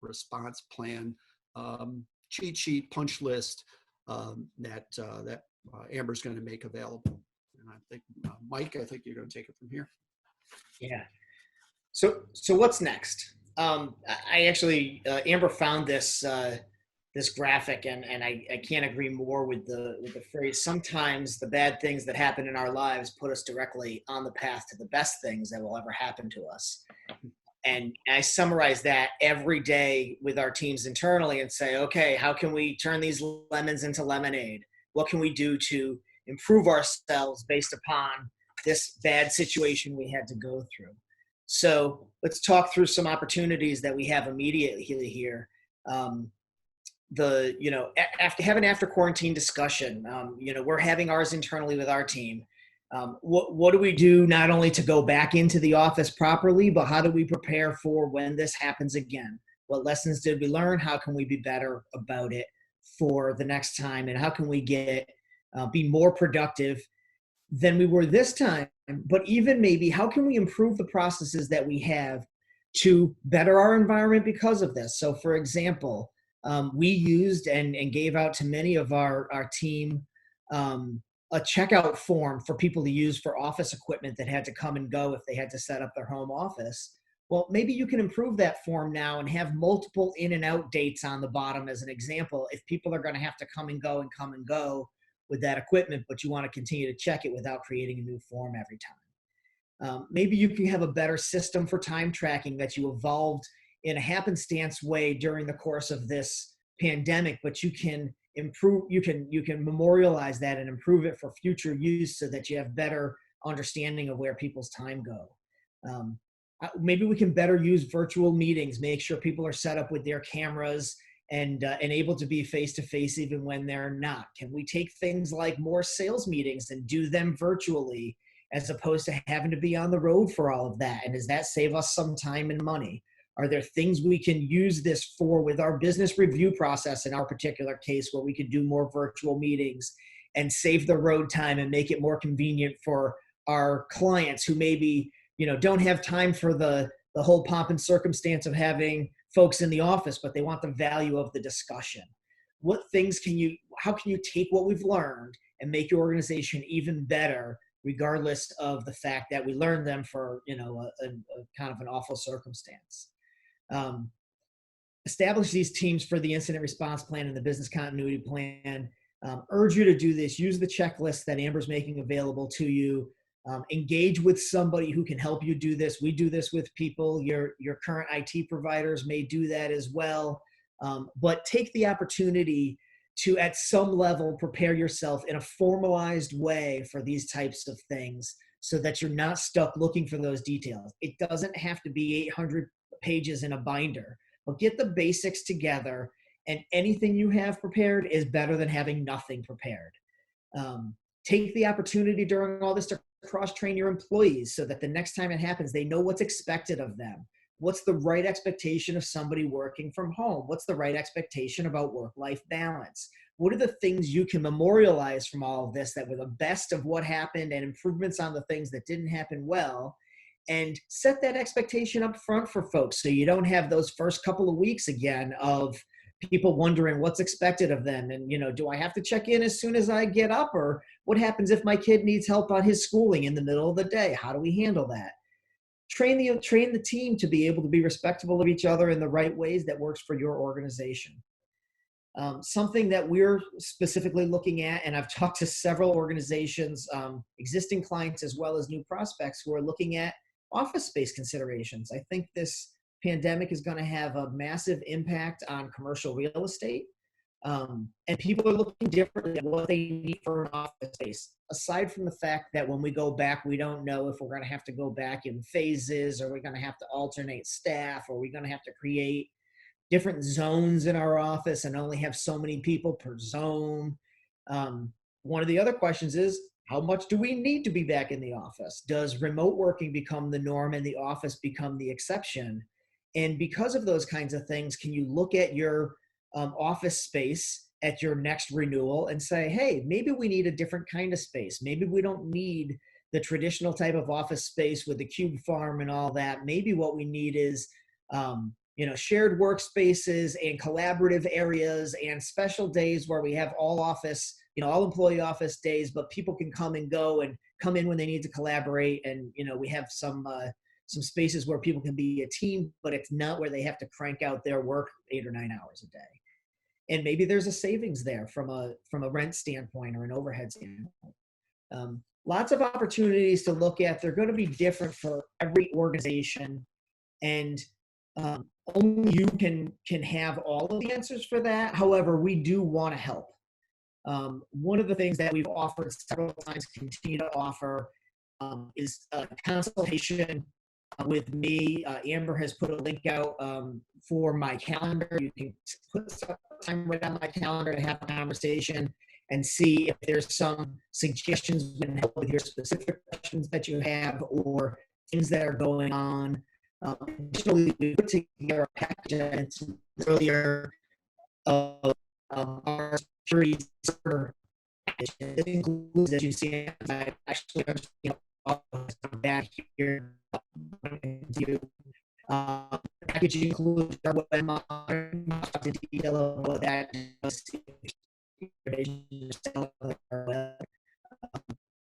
response plan cheat sheet, punch list that Amber's going to make available. And I think Mike, I think you're going to take it from here. Yeah. So what's next? I actually Amber found this this graphic, and I can't agree more with the phrase. Sometimes the bad things that happen in our lives put us directly on the path to the best things that will ever happen to us. And I summarize that every day with our teams internally and say, okay, how can we turn these lemons into lemonade? What can we do to improve ourselves based upon this bad situation we had to go through? So let's talk through some opportunities that we have immediately here. After quarantine discussion, we're having ours internally with our team. What do we do not only to go back into the office properly, but how do we prepare for when this happens again? What lessons did we learn? How can we be better about it for the next time? And how can we be more productive than we were this time? But even maybe how can we improve the processes that we have to better our environment because of this? So for example, we used and gave out to many of our team a checkout form for people to use for office equipment that had to come and go if they had to set up their home office. Well, maybe you can improve that form now and have multiple in and out dates on the bottom as an example. If people are going to have to come and go with that equipment, but you want to continue to check it without creating a new form every time. Maybe you can have a better system for time tracking that you evolved in a happenstance way during the course of this pandemic, but you can improve, you can memorialize that and improve it for future use so that you have better understanding of where people's time go. Maybe we can better use virtual meetings, make sure people are set up with their cameras and able to be face-to-face even when they're not. Can we take things like more sales meetings and do them virtually as opposed to having to be on the road for all of that? And does that save us some time and money? Are there things we can use this for with our business review process in our particular case where we could do more virtual meetings and save the road time and make it more convenient for our clients who maybe, don't have time for the whole pomp and circumstance of having folks in the office, but they want the value of the discussion? How can you take what we've learned and make your organization even better, regardless of the fact that we learned them for, a kind of an awful circumstance? Establish these teams for the incident response plan and the business continuity plan. Urge you to do this. Use the checklist that Amber's making available to you. Engage with somebody who can help you do this. We do this with people. Your current IT providers may do that as well. But take the opportunity to, at some level, prepare yourself in a formalized way for these types of things so that you're not stuck looking for those details. It doesn't have to be 800 pages in a binder, but get the basics together, and anything you have prepared is better than having nothing prepared. Take the opportunity during all this to cross-train your employees so that the next time it happens, they know what's expected of them. What's the right expectation of somebody working from home? What's the right expectation about work-life balance? What are the things you can memorialize from all of this that were the best of what happened and improvements on the things that didn't happen well? And set that expectation up front for folks so you don't have those first couple of weeks again of people wondering what's expected of them. And, do I have to check in as soon as I get up, or what happens if my kid needs help on his schooling in the middle of the day? How do we handle that? Train the team to be able to be respectful of each other in the right ways that works for your organization. Something that we're specifically looking at, and I've talked to several organizations, existing clients as well as new prospects, who are looking at office space considerations. I think this pandemic is going to have a massive impact on commercial real estate. And people are looking differently at what they need for an office space. Aside from the fact that when we go back, we don't know if we're going to have to go back in phases, or we're going to have to alternate staff, or we're going to have to create different zones in our office and only have so many people per zone. One of the other questions is, how much do we need to be back in the office? Does remote working become the norm and the office become the exception? And because of those kinds of things, can you look at your office space at your next renewal and say, hey, maybe we need a different kind of space. Maybe we don't need the traditional type of office space with the cube farm and all that. Maybe what we need is shared workspaces and collaborative areas and special days where we have all employee office days, but people can come and go and come in when they need to collaborate. And, we have some spaces where people can be a team, but it's not where they have to crank out their work 8 or 9 hours a day. And maybe there's a savings there from a rent standpoint or an overhead standpoint. Lots of opportunities to look at. They're going to be different for every organization. And only you can have all of the answers for that. However, we do want to help. One of the things that we've offered several times, continue to offer, is a consultation with me. Amber has put a link out for my calendar. You can put some time right on my calendar to have a conversation and see if there's some suggestions we can help with your specific questions that you have or things that are going on. Additionally, we put together a package earlier of our security server package. It includes, as you see, I actually back here. The package includes our web monitoring, to detail of what that does. It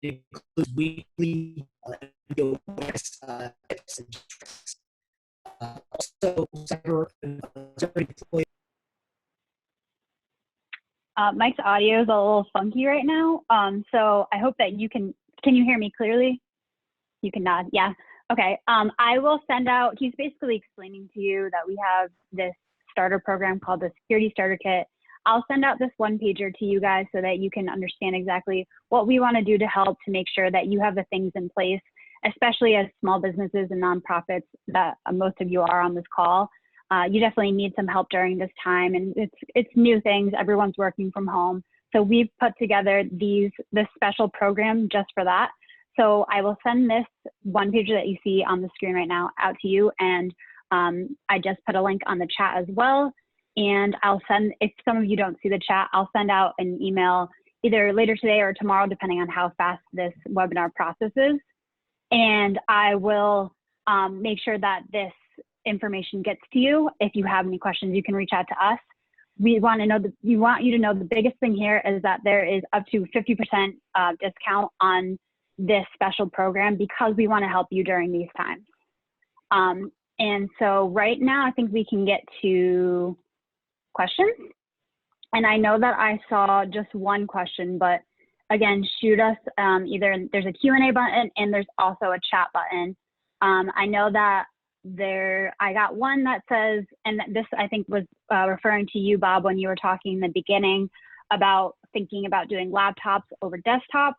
includes weekly tips and tricks. Also, Mike's audio is a little funky right now. So I hope that can you hear me clearly? You can nod, yeah. Okay, I will send out, he's basically explaining to you that we have this starter program called the Security Starter Kit. I'll send out this one pager to you guys so that you can understand exactly what we want to do to help to make sure that you have the things in place, especially as small businesses and nonprofits that most of you are on this call. You definitely need some help during this time, and it's new things. Everyone's working from home. So we've put together this special program just for that. So I will send this one page that you see on the screen right now out to you. And I just put a link on the chat as well. And I'll send, if some of you don't see the chat, I'll send out an email either later today or tomorrow, depending on how fast this webinar processes. And I will make sure that this information gets to you. If you have any questions, you can reach out to us. We want you to know the biggest thing here is that there is up to 50% discount on this special program because we want to help you during these times. And so right now, I think we can get to questions. And I know that I saw just one question, but again, shoot us either there's a Q&A button and there's also a chat button. I know that I got one that says, and this I think was referring to you, Bob, when you were talking in the beginning about thinking about doing laptops over desktops.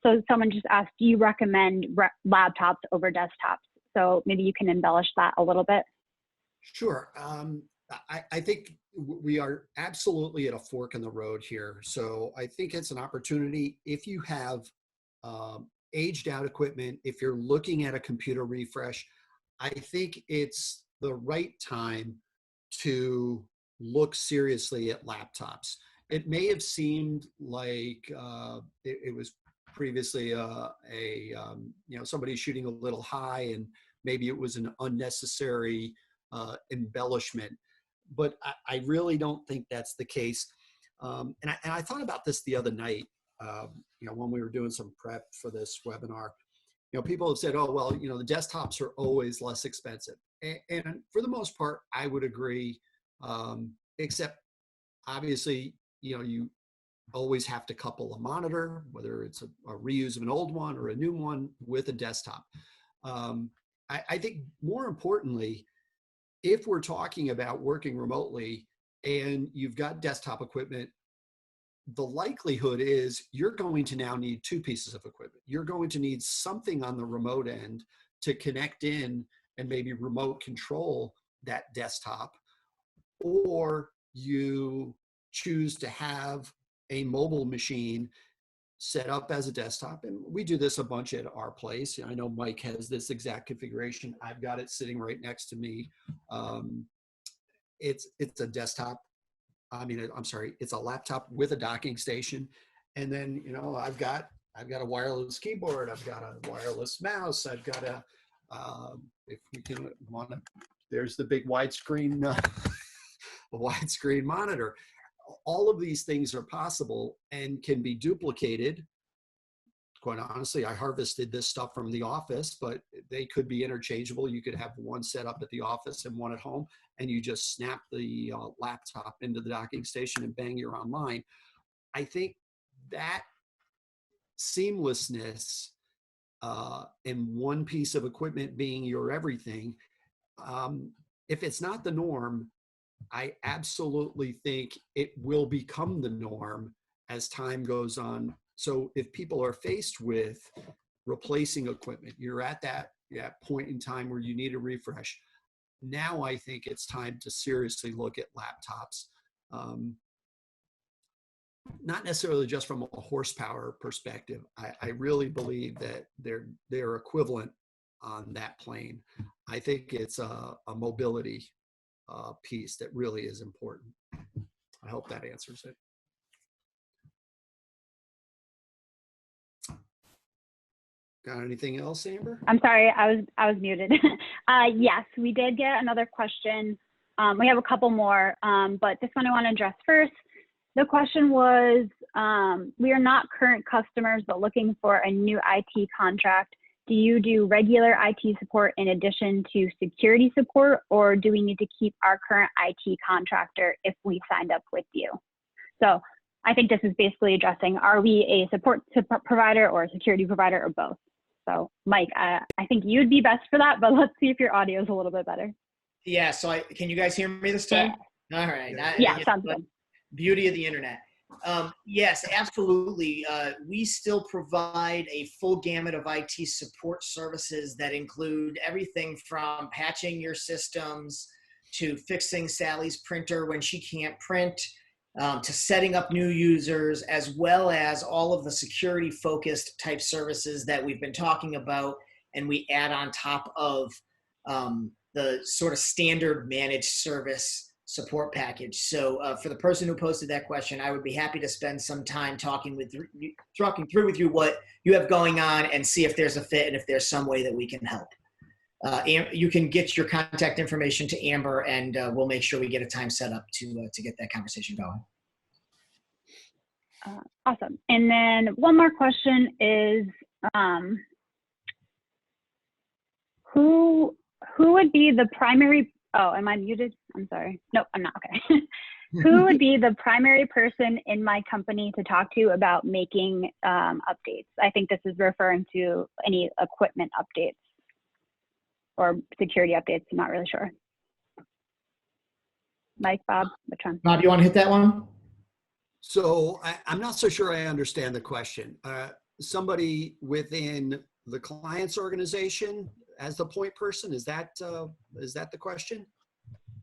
So someone just asked, do you recommend laptops over desktops? So maybe you can embellish that a little bit. Sure. I think we are absolutely at a fork in the road here. So I think it's an opportunity if you have aged out equipment, if you're looking at a computer refresh, I think it's the right time to look seriously at laptops. It may have seemed like it was previously somebody shooting a little high and maybe it was an unnecessary embellishment. but I really don't think that's the case. And I thought about this the other night, when we were doing some prep for this webinar. People have said, oh, well, the desktops are always less expensive. And for the most part, I would agree, except obviously, you always have to couple a monitor, whether it's a reuse of an old one or a new one, with a desktop. I think more importantly, if we're talking about working remotely and you've got desktop equipment, the likelihood is you're going to now need two pieces of equipment. You're going to need something on the remote end to connect in and maybe remote control that desktop, or you choose to have a mobile machine set up as a desktop. And we do this a bunch at our place. I know Mike has this exact configuration. I've got it sitting right next to me. It's a desktop. It's a laptop with a docking station. And then, I've got a wireless keyboard. I've got a wireless mouse. I've got if we can there's the big widescreen, widescreen monitor. All of these things are possible and can be duplicated. Quite honestly, I harvested this stuff from the office, but they could be interchangeable. You could have one set up at the office and one at home, and you just snap the laptop into the docking station and bang, you're online. I think that seamlessness and one piece of equipment being your everything, if it's not the norm, I absolutely think it will become the norm as time goes on. So if people are faced with replacing equipment, you're at that point in time where you need a refresh. Now I think it's time to seriously look at laptops, not necessarily just from a horsepower perspective. I really believe that they're equivalent on that plane. I think it's a mobility piece that really is important. I hope that answers it. Got anything else, Amber? I'm sorry, I was muted. Yes, we did get another question. We have a couple more, but this one I want to address first. The question was, we are not current customers, but looking for a new IT contract. Do you do regular IT support in addition to security support, or do we need to keep our current IT contractor if we signed up with you? So I think this is basically addressing, are we a support provider or a security provider or both? So Mike, I think you'd be best for that, but let's see if your audio is a little bit better. Yeah, so can you guys hear me this time? All right. Yeah, sounds good. Beauty of the internet. Yes, absolutely. We still provide a full gamut of IT support services that include everything from patching your systems to fixing Sally's printer when she can't print, to setting up new users, as well as all of the security focused type services that we've been talking about, and we add on top of the sort of standard managed service support package. So for the person who posted that question, I would be happy to spend some time talking through with you what you have going on and see if there's a fit and if there's some way that we can help. You can get your contact information to Amber, and we'll make sure we get a time set up to get that conversation going. Awesome. And then one more question is, who would be the primary? Oh, am I muted? I'm sorry. Nope, I'm not. Okay. Who would be the primary person in my company to talk to about making updates? I think this is referring to any equipment updates or security updates. I'm not really sure. Mike, Bob, which one? Bob, you want to hit that one? So I'm not so sure I understand the question. Somebody within the client's organization as the point person, is that the question?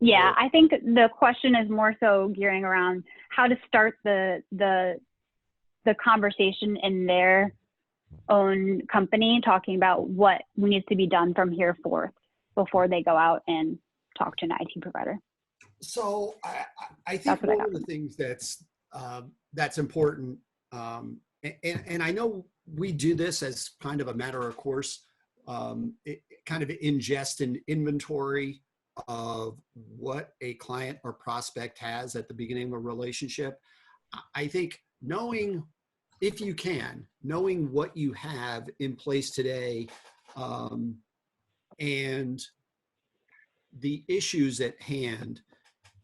Yeah, I think the question is more so gearing around how to start the conversation in their own company, talking about what needs to be done from here forth before they go out and talk to an IT provider. So I think one of the things that's important, and I know we do this as kind of a matter of course, kind of ingest and inventory of what a client or prospect has at the beginning of a relationship. I think knowing, if you can, knowing what you have in place today, and the issues at hand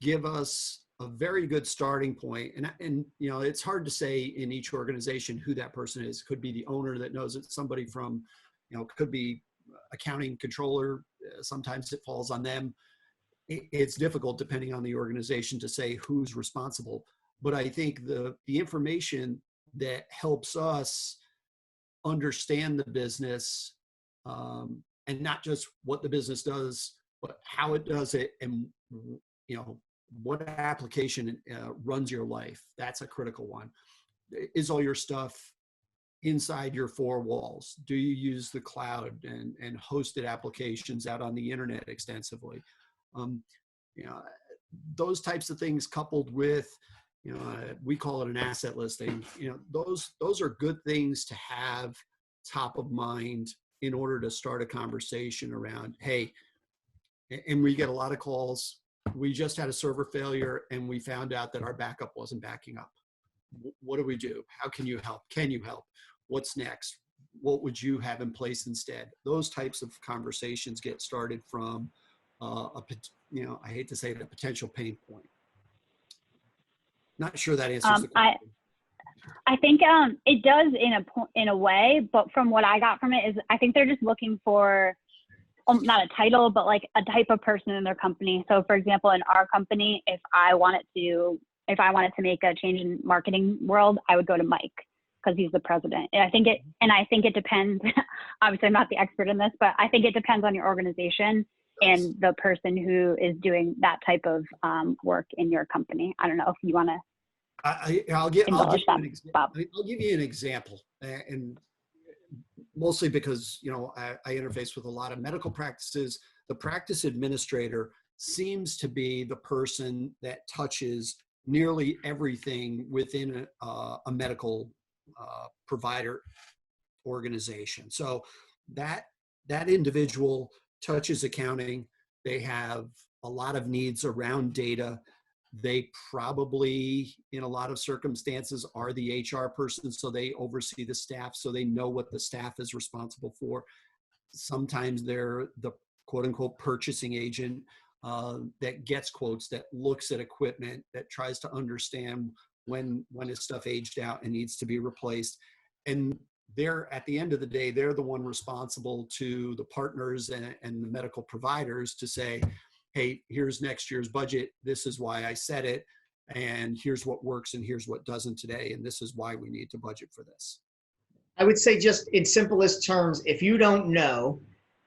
give us a very good starting point. And you know, it's hard to say in each organization who that person is. Could be the owner that knows it, somebody from, you know, could be accounting controller. Sometimes it falls on them. It's difficult depending on the organization to say who's responsible. But I think the information that helps us understand the business, and not just what the business does, but how it does it, and you know, what application runs your life. That's a critical one. Is all your stuff inside your four walls? Do you use the cloud and hosted applications out on the internet extensively? You know, those types of things, coupled with, you know, we call it an asset listing. You know, those are good things to have top of mind in order to start a conversation around, hey, and we get a lot of calls. We just had a server failure and we found out that our backup wasn't backing up. What do we do? How can you help? Can you help? What's next? What would you have in place instead? Those types of conversations get started from you know, I hate to say it, a potential pain point. Not sure that answers the question. I think it does in a way, but from what I got from it is I think they're just looking for not a title, but like a type of person in their company. So for example, in our company, if I wanted to make a change in marketing world, I would go to Mike because he's the president. And I think it depends. Obviously, I'm not the expert in this, but I think it depends on your organization and the person who is doing that type of work in your company. I don't know if you want to. I'll give you an example, and mostly because, you know, I interface with a lot of medical practices. The practice administrator seems to be the person that touches nearly everything within a medical provider organization. So that individual touches accounting. They have a lot of needs around data. They probably, in a lot of circumstances, are the HR person, so they oversee the staff, so they know what the staff is responsible for. Sometimes they're the quote-unquote purchasing agent that gets quotes, that looks at equipment, that tries to understand when his stuff aged out and needs to be replaced. And they're, at the end of the day, they're the one responsible to the partners and the medical providers to say, hey, here's next year's budget. This is why I set it. And here's what works and here's what doesn't today. And this is why we need to budget for this. I would say, just in simplest terms, if you don't know,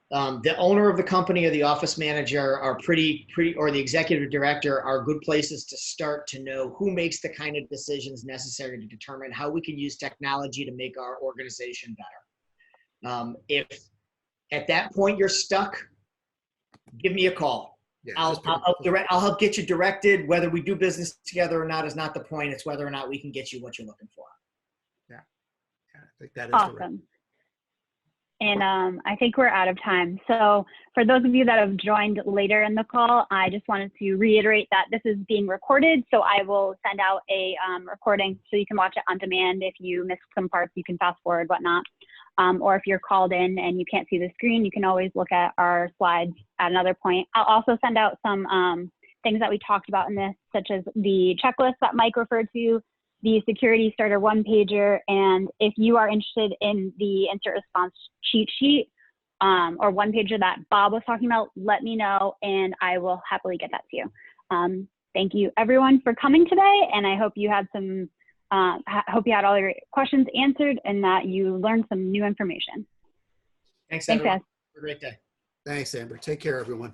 the owner of the company or the office manager are pretty, or the executive director are good places to start to know who makes the kind of decisions necessary to determine how we can use technology to make our organization better. If at that point you're stuck, give me a call. Yeah, I'll help get you directed. Whether we do business together or not is not the point. It's whether or not we can get you what you're looking for. Yeah, I think that is awesome. And I think we're out of time. So for those of you that have joined later in the call, I just wanted to reiterate that this is being recorded. So I will send out a recording so you can watch it on demand. If you missed some parts, you can fast forward, whatnot. Or if you're called in and you can't see the screen, you can always look at our slides at another point. I'll also send out some things that we talked about in this, such as the checklist that Mike referred to, the security starter one-pager, and if you are interested in the insert response cheat sheet or one-pager that Bob was talking about, let me know and I will happily get that to you. Thank you everyone for coming today, and I hope you had some hope you had all your questions answered and that you learned some new information. Thanks, everyone. Thanks, guys. Have a great day. Thanks, Amber. Take care, everyone.